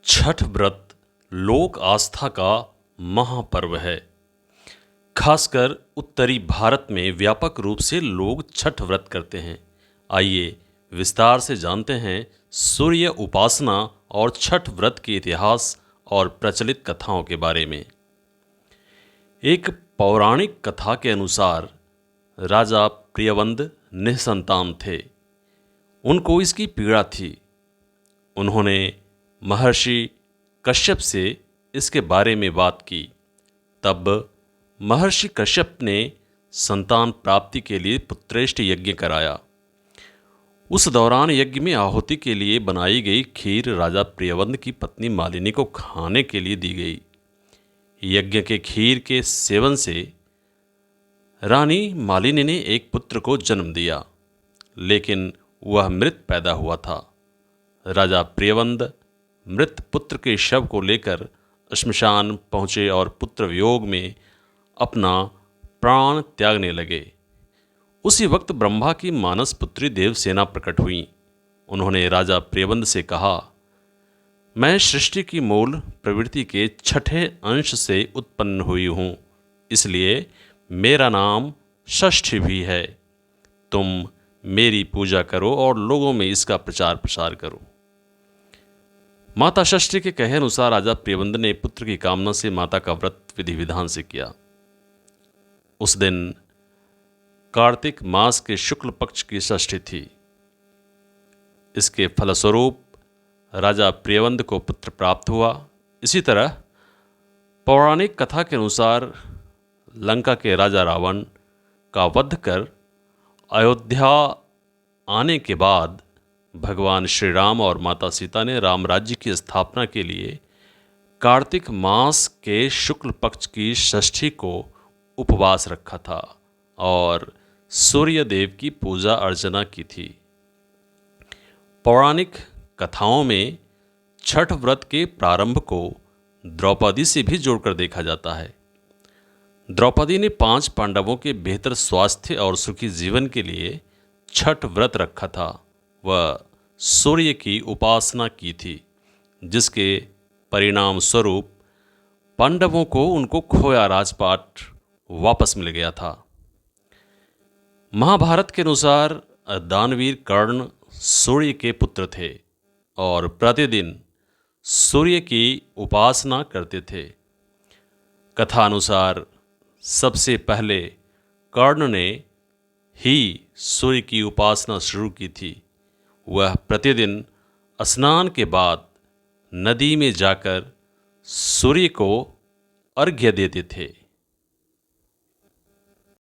छठ व्रत लोक आस्था का महापर्व है। खासकर उत्तरी भारत में व्यापक रूप से लोग छठ व्रत करते हैं। आइए विस्तार से जानते हैं सूर्य उपासना और छठ व्रत के इतिहास और प्रचलित कथाओं के बारे में। एक पौराणिक कथा के अनुसार राजा प्रियवंद निसंतान थे। उनको इसकी पीड़ा थी। उन्होंने महर्षि कश्यप से इसके बारे में बात की। तब महर्षि कश्यप ने संतान प्राप्ति के लिए पुत्रेष्ट यज्ञ कराया। उस दौरान यज्ञ में आहुति के लिए बनाई गई खीर राजा प्रियवंद की पत्नी मालिनी को खाने के लिए दी गई। यज्ञ के खीर के सेवन से रानी मालिनी ने एक पुत्र को जन्म दिया, लेकिन वह मृत पैदा हुआ था। राजा प्रियवंद मृत पुत्र के शव को लेकर श्मशान पहुँचे और पुत्र वियोग में अपना प्राण त्यागने लगे। उसी वक्त ब्रह्मा की मानस पुत्री देवसेना प्रकट हुई। उन्होंने राजा प्रियवंद से कहा, मैं सृष्टि की मूल प्रवृत्ति के छठे अंश से उत्पन्न हुई हूँ, इसलिए मेरा नाम षष्ठी भी है। तुम मेरी पूजा करो और लोगों में इसका प्रचार प्रसार करो। माता षष्ठी के कहे अनुसार राजा प्रियवंद ने पुत्र की कामना से माता का व्रत विधि विधान से किया। उस दिन कार्तिक मास के शुक्ल पक्ष की षष्ठी थी। इसके फलस्वरूप राजा प्रियवंद को पुत्र प्राप्त हुआ। इसी तरह पौराणिक कथा के अनुसार लंका के राजा रावण का वध कर अयोध्या आने के बाद भगवान श्री राम और माता सीता ने राम राज्य की स्थापना के लिए कार्तिक मास के शुक्ल पक्ष की षष्ठी को उपवास रखा था और सूर्य देव की पूजा अर्चना की थी। पौराणिक कथाओं में छठ व्रत के प्रारंभ को द्रौपदी से भी जोड़कर देखा जाता है। द्रौपदी ने 5 पांडवों के बेहतर स्वास्थ्य और सुखी जीवन के लिए छठ व्रत रखा था। वह सूर्य की उपासना की थी, जिसके परिणाम स्वरूप पांडवों को उनको खोया राजपाट वापस मिल गया था। महाभारत के अनुसार दानवीर कर्ण सूर्य के पुत्र थे और प्रतिदिन सूर्य की उपासना करते थे। कथा अनुसार सबसे पहले कर्ण ने ही सूर्य की उपासना शुरू की थी। वह प्रतिदिन स्नान के बाद नदी में जाकर सूर्य को अर्घ्य देते थे।